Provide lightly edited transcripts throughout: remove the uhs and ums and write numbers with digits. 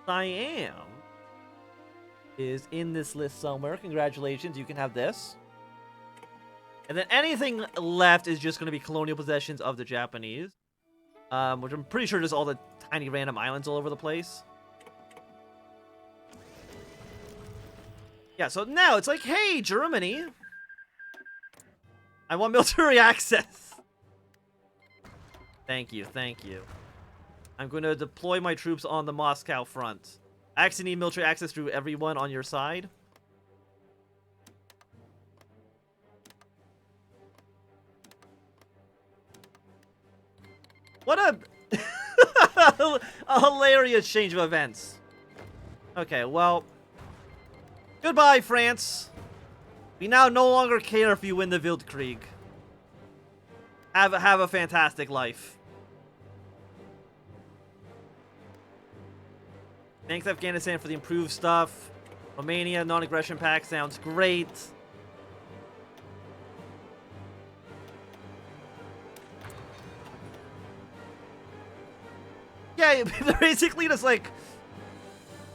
Siam is in this list somewhere. Congratulations, you can have this. And then anything left is just going to be colonial possessions of the Japanese. Which I'm pretty sure just all the tiny random islands all over the place. Yeah, so now it's like, hey, Germany, I want military access. Thank you, thank you. I'm going to deploy my troops on the Moscow front. I actually need military access to everyone on your side. What a hilarious change of events. Okay, well, goodbye, France. We now no longer care if you win the Weltkrieg. Have a fantastic life. Thanks, Afghanistan, for the improved stuff. Romania, non-aggression pact sounds great. Yeah, they're basically just like,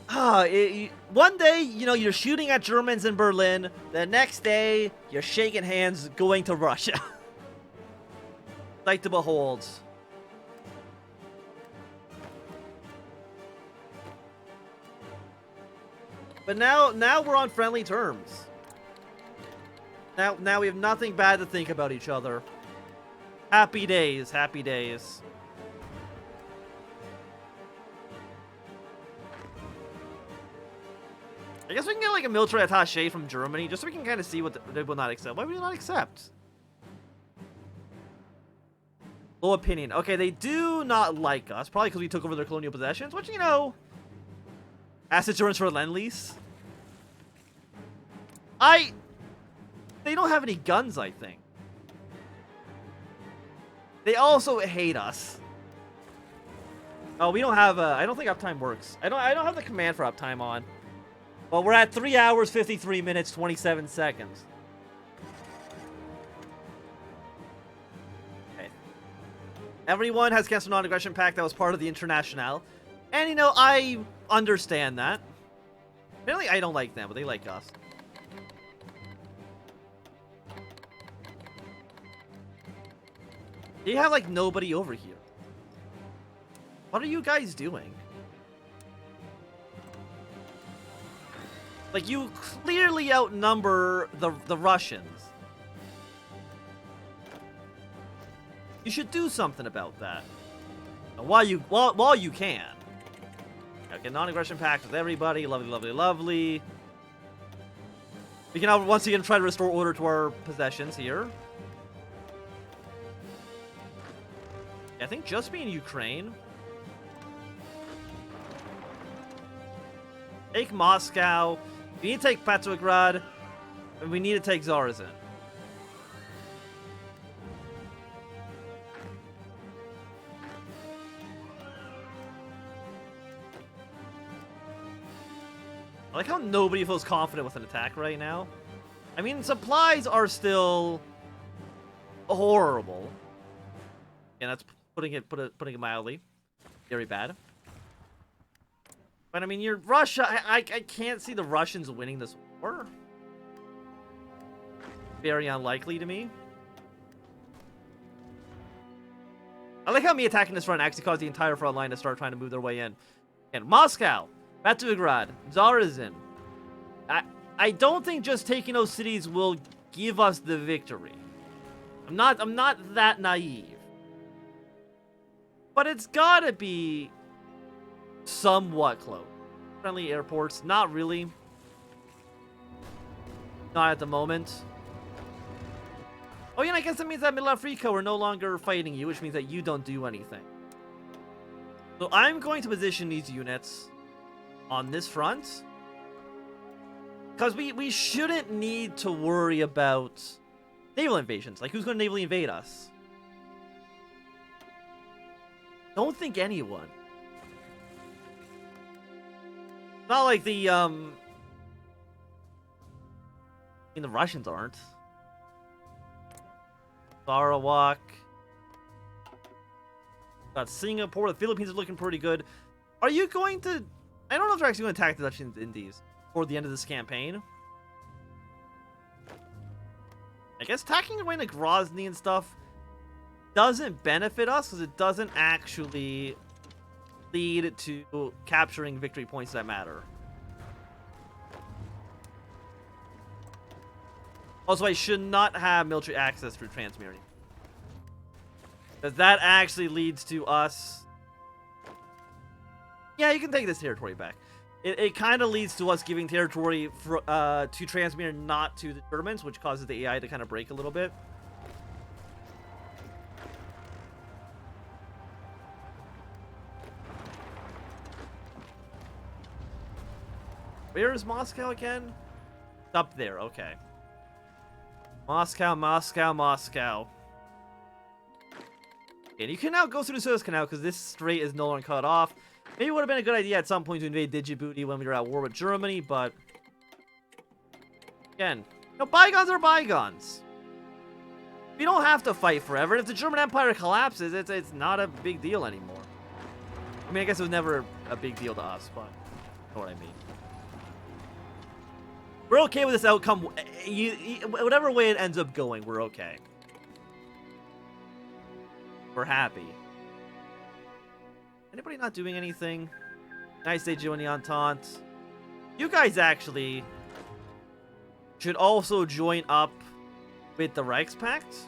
one day, you know, you're shooting at Germans in Berlin. The next day, you're shaking hands going to Russia. Sight to behold. But now we're on friendly terms. Now we have nothing bad to think about each other. Happy days, happy days. I guess we can get like a military attaché from Germany just so we can kind of see what they will not accept. Why would they not accept? Low opinion. Okay, they do not like us. Probably because we took over their colonial possessions, which, you know, asset insurance for Lend-Lease. They don't have any guns, I think. They also hate us. Oh, we don't have I don't think uptime works. I don't have the command for uptime on. Well, we're at 3 hours, 53 minutes, 27 seconds. Okay. Everyone has canceled non-aggression pact that was part of the Internationale. And, you know, I understand that. Apparently, I don't like them, but they like us. You have, like, nobody over here. What are you guys doing? Like, you clearly outnumber the Russians. You should do something about that. While you can. Okay, non-aggression pact with everybody. Lovely, lovely, lovely. We can now once again try to restore order to our possessions here. I think just me and Ukraine. Take Moscow. We need to take Petrograd. And we need to take Zarazin. I like how nobody feels confident with an attack right now. I mean, supplies are still horrible. And that's putting it mildly. Very bad. But I mean, you're Russia. I can't see the Russians winning this war. Very unlikely to me. I like how me attacking this front actually caused the entire front line to start trying to move their way in. And Moscow, Petrograd, Zarazin. I don't think just taking those cities will give us the victory. I'm not that naive. But it's gotta be somewhat close. Friendly airports, not really. Not at the moment. Oh yeah, I guess that means that Middle Africa we're no longer fighting you, which means that you don't do anything. So I'm going to position these units on this front. Because we shouldn't need to worry about naval invasions. Like, who's going to navally invade us? Don't think anyone. Not like the, I mean, the Russians aren't. Sarawak. Got Singapore. The Philippines are looking pretty good. Are you going to I don't know if they're actually going to attack the Dutch Indies before the end of this campaign. I guess attacking away into Grozny and stuff doesn't benefit us because it doesn't actually lead to capturing victory points that matter. Also, I should not have military access through Transmere. Because that actually leads to us... Yeah, you can take this territory back. It kind of leads to us giving territory for, to Transmere, not to the Germans, which causes the AI to kind of break a little bit. Where is Moscow again? It's up there, okay. Moscow, Moscow, Moscow. And you can now go through the Suez Canal because this strait is no longer cut off. Maybe it would have been a good idea at some point to invade Djibouti when we were at war with Germany, but... Again, bygones are bygones. We don't have to fight forever. If the German Empire collapses, it's not a big deal anymore. I mean, I guess it was never a big deal to us, but... You know what I mean. We're okay with this outcome. Whatever way it ends up going, we're okay. We're happy. Anybody not doing anything? Nice they join the Entente. You guys actually should also join up with the Reichspakt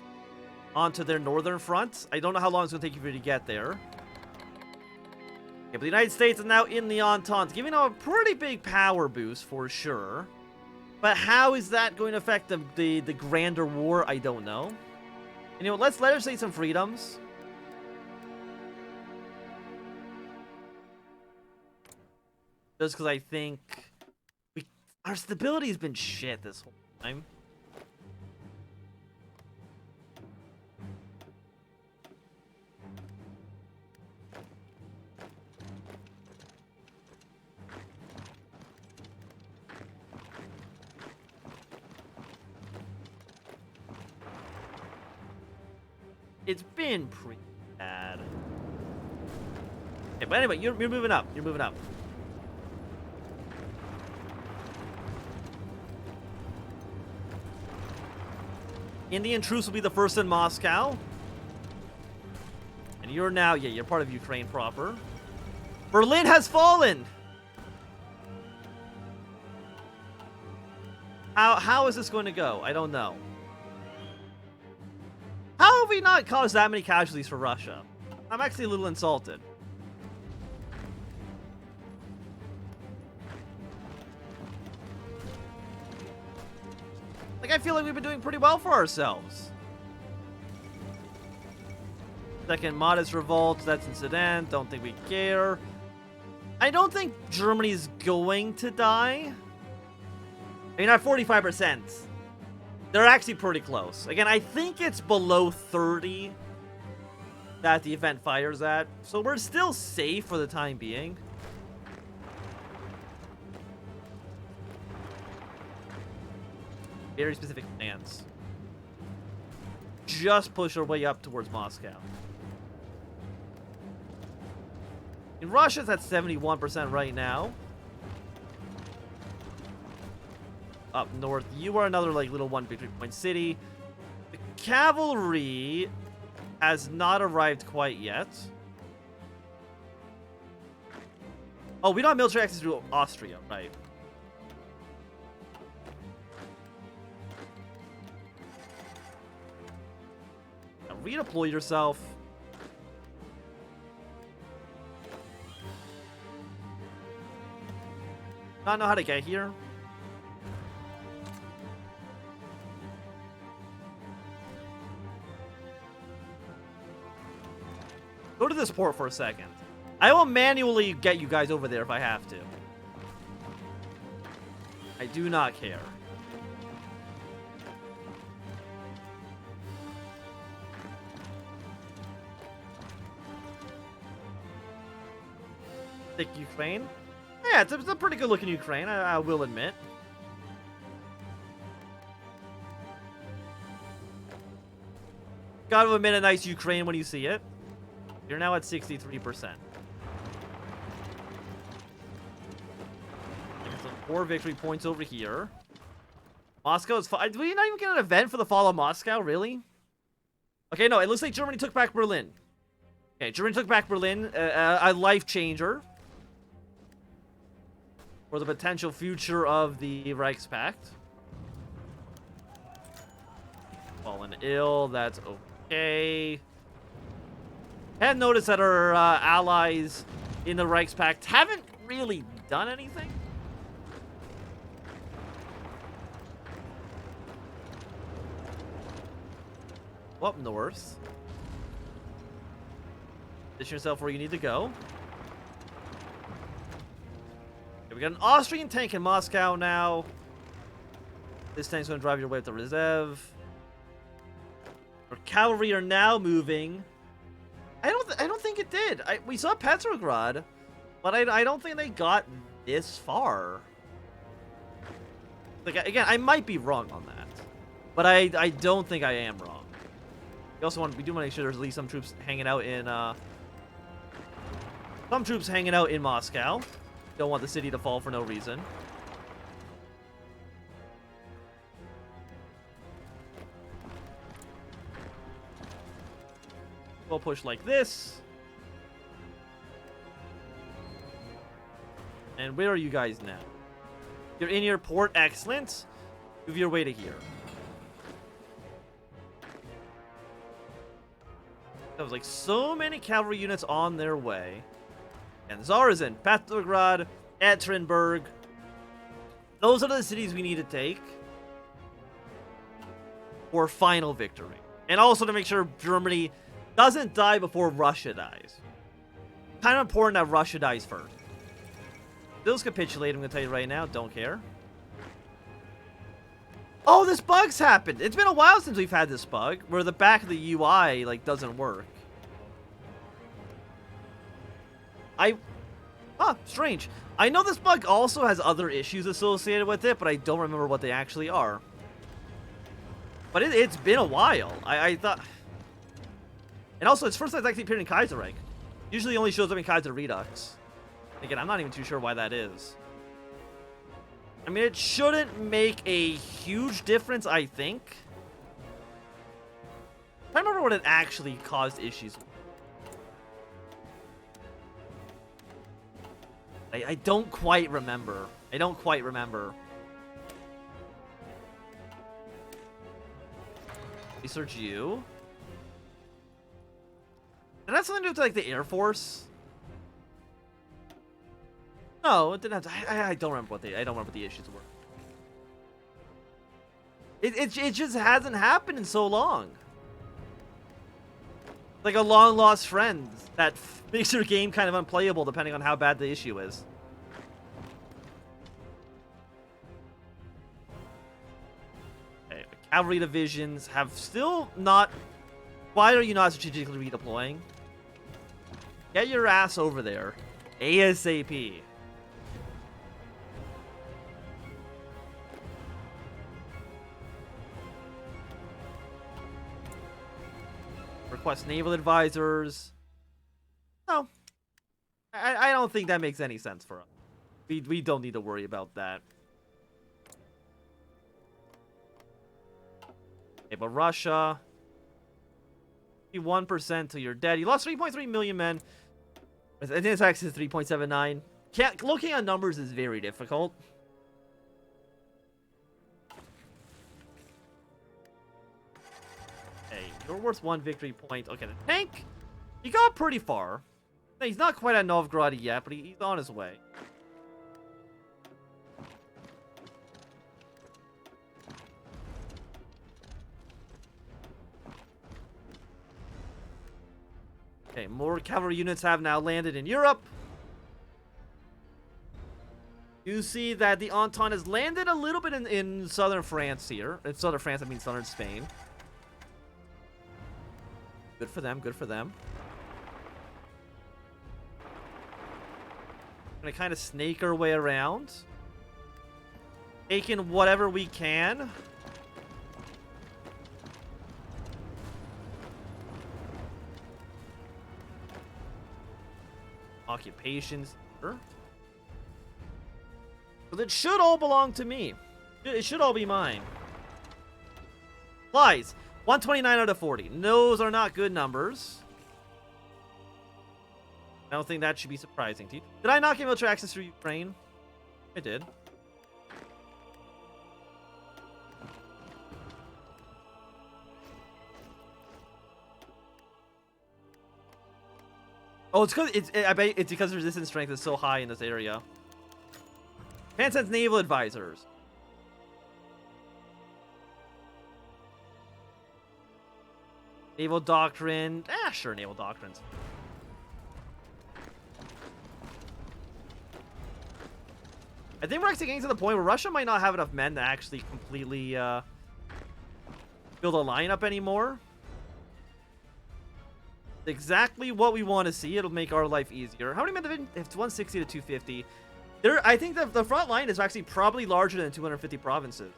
onto their northern front. I don't know how long it's going to take you for you to get there. Okay, but the United States is now in the Entente, giving them a pretty big power boost for sure. But how is that going to affect the grander war? I don't know. You know, let's legislate some freedoms. Just because I think our stability has been shit this whole time. It's been pretty bad. Okay, but anyway, you're moving up. You're moving up. Indian troops will be the first in Moscow. And you're now, yeah, you're part of Ukraine proper. Berlin has fallen! How is this going to go? I don't know. How have we not caused that many casualties for Russia? I'm actually a little insulted. Like, I feel like we've been doing pretty well for ourselves. Second modest revolt, that's incident. Don't think we care. I don't think Germany's going to die. I mean, at 45%. They're actually pretty close. Again, I think it's below 30 that the event fires at. So we're still safe for the time being. Very specific plans. Just push our way up towards Moscow. In Russia's at 71% right now. Up north, you are another like little 1 victory point city. The cavalry has not arrived quite yet. Oh, we don't have military access to Austria, right? Now redeploy yourself. Not know how to get here. Go to this port for a second. I will manually get you guys over there if I have to. I do not care. Thick Ukraine? Yeah, it's a pretty good looking Ukraine, I will admit. Gotta admit a nice Ukraine when you see it. You're now at 63%. 4 victory points over here. Moscow is fine. Did we not even get an event for the fall of Moscow? Really? Okay, no. It looks like Germany took back Berlin. Okay, Germany took back Berlin. A life changer for the potential future of the Reichspakt. Fallen ill. That's okay. I had noticed that our allies in the Reichspakt haven't really done anything. Up north. Position yourself where you need to go. Okay, we got an Austrian tank in Moscow now. This tank's going to drive your way up the reserve. Our cavalry are now moving. I don't think it did. We saw Petrograd, but I don't think they got this far. Like, again, I might be wrong on that, but I don't think I am wrong. We do want to make sure there's at least some troops hanging out in Moscow. Don't want the city to fall for no reason. We'll push like this. And where are you guys now? You're in your port. Excellent. Move your way to here. That was like so many cavalry units on their way. And Zarzin, Petrograd, Ekaterinburg. Those are the cities we need to take for final victory. And also to make sure Germany doesn't die before Russia dies. Kind of important that Russia dies first. Bill's capitulate, I'm going to tell you right now. Don't care. Oh, this bug's happened. It's been a while since we've had this bug where the back of the UI like doesn't work. Strange. I know this bug also has other issues associated with it, but I don't remember what they actually are. But it's been a while. I thought... And also, it's first time it's actually appeared in Kaiserreich. Usually it only shows up in Kaiser Redux. Again, I'm not even too sure why that is. I mean, it shouldn't make a huge difference, I think. I remember what it actually caused issues with. I don't quite remember. I don't quite remember. Research you. Did that have something to do with like the Air Force? No, it didn't have to. I don't remember what the issues were. It just hasn't happened in so long. Like a long lost friend that makes your game kind of unplayable depending on how bad the issue is. Okay, cavalry divisions have still not. Why are you not strategically redeploying? Get your ass over there, ASAP. Request naval advisors. No. I don't think that makes any sense for us. We don't need to worry about that. Okay, but Russia. 1% till you're dead. You lost 3.3 million men. I think it's actually 3.79. Looking at numbers is very difficult. You're worth 1 victory point. Okay, the tank, he got pretty far. He's not quite at Novgorod yet, but he's on his way. Okay, more cavalry units have now landed in Europe. You see that the Entente has landed a little bit in southern France here. In southern France, I mean southern Spain. Good for them, good for them. Gonna kind of snake our way around. Taking whatever we can. Occupations. Sure. But it should all belong to me. It should all be mine. Lies. 129 out of 40. Those are not good numbers. I don't think that should be surprising to you. Did I not get military access through Ukraine? I did. Oh, it's because I bet it's because resistance strength is so high in this area. Japan sends naval advisors. Naval doctrine. Sure, naval doctrines. I think we're actually getting to the point where Russia might not have enough men to actually completely build a lineup anymore. Exactly what we want to see. It'll make our life easier. How many men have been? It's 160 to 250. I think the front line is actually probably larger than 250 provinces.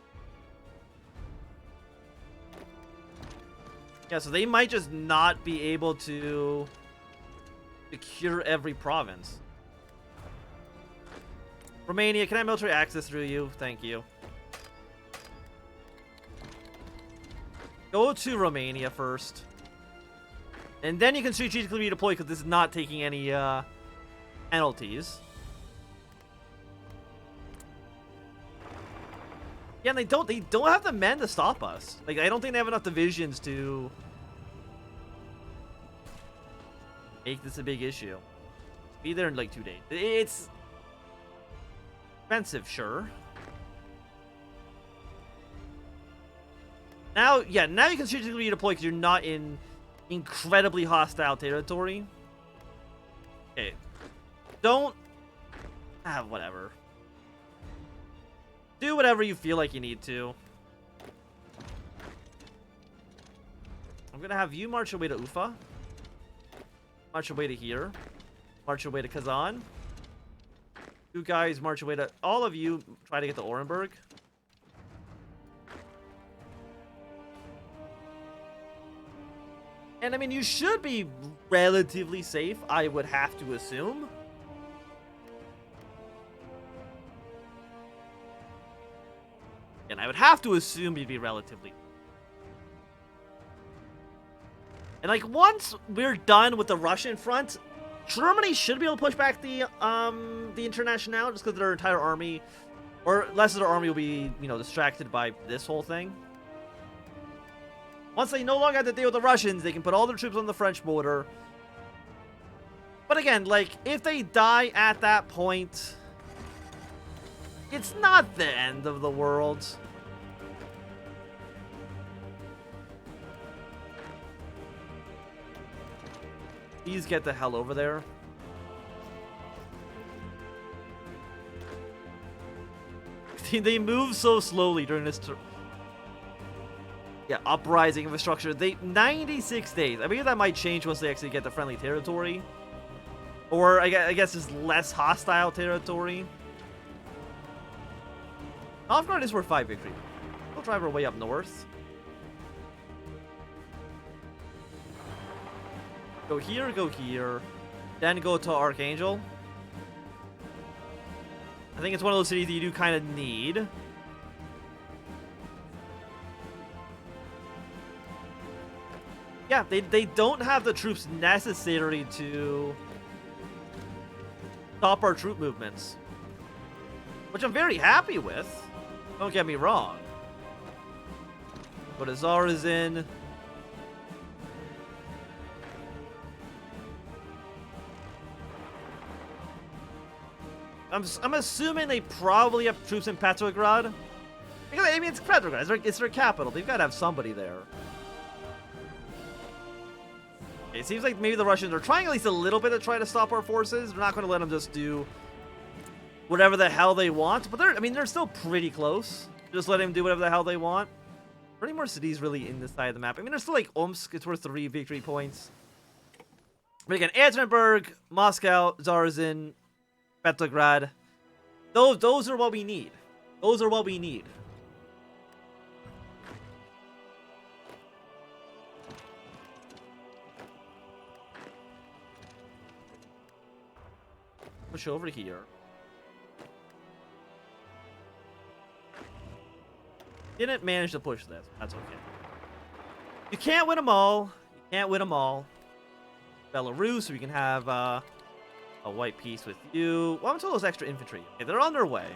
Yeah, so they might just not be able to secure every province. Romania, can I have military access through you? Thank you. Go to Romania first. And then you can strategically redeploy because this is not taking any penalties. Yeah, and they don't have the men to stop us. Like, I don't think they have enough divisions to make this a big issue. Be there in like 2 days. It's expensive, sure. Now you can strategically redeploy because you're not in incredibly hostile territory. Okay. Don't... whatever. Do whatever you feel like you need to. I'm gonna have you march away to Ufa. March away to here. March away to Kazan. You guys march away to... All of you try to get to Orenburg. And I mean, you should be relatively safe, I would have to assume. And I would have to assume you'd be relatively... And like, once we're done with the Russian front, Germany should be able to push back the Internationale, just because their entire army, or less of their army will be, you know, distracted by this whole thing. Once they no longer have to deal with the Russians, they can put all their troops on the French border. But again, like, if they die at that point, it's not the end of the world. Please get the hell over there. They move so slowly during this uprising infrastructure. 96 days. I mean, that might change once they actually get the friendly territory. Or, I guess, just less hostile territory. Novgorod is worth 5 victory. We'll drive our way up north. Go here, then go to Archangel. I think it's one of those cities that you do kind of need. Yeah, they don't have the troops necessary to stop our troop movements. Which I'm very happy with. Don't get me wrong. But Azar is in. I'm assuming they probably have troops in Petrograd. Because, I mean, it's Petrograd. It's their capital. They've got to have somebody there. It seems like maybe the Russians are trying at least a little bit to try to stop our forces. They're not going to let them just do whatever the hell they want. But they're still pretty close. Just let them do whatever the hell they want. Are there any more cities really in this side of the map? I mean, there's still like Omsk. It's worth 3 victory points. But again, Ekaterinburg, Moscow, Zarzin, Petrograd. Those are what we need. Those are what we need. Push over here. Didn't manage to push this. That's okay. You can't win them all. You can't win them all. Belarus, so we can have a white piece with you. What happened to those extra infantry? Okay, they're on their way.